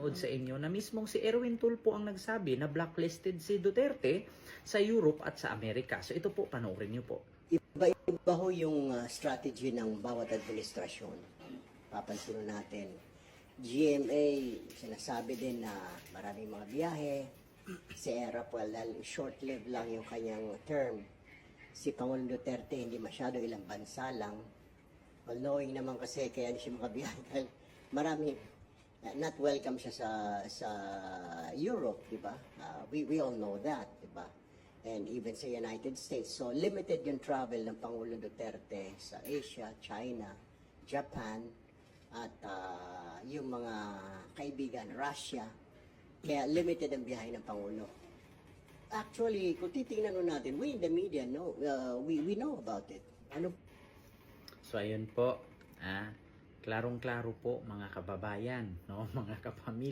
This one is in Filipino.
ipapanood sa inyo na mismong si Erwin Tulfo ang nagsabi na blacklisted si Duterte sa Europe at sa Amerika. So ito po, panoorin niyo po. Iba-iba ho yung strategy ng bawat administrasyon. Papansin natin, GMA, sinasabi din na maraming mga biyahe. Si ERAP, well, short-lived lang yung kanyang term. Si Pangulong Duterte, hindi masyado, ilang bansa lang. Well, knowing naman kasi kaya hindi siya makabiyahe dahil marami, not welcome siya sa Europe, di ba? We all know that, di ba? And even sa United States. So, limited yung travel ng Pangulong Duterte sa Asia, China, Japan, at yung mga kaibigan, Russia. Kaya limited ang biyahe ng Pangulo. Actually, kung titingnan natin, we in the media know, we know about it. Ano? So ayun po, klarong-klaro po mga kababayan, no, mga kapamilya.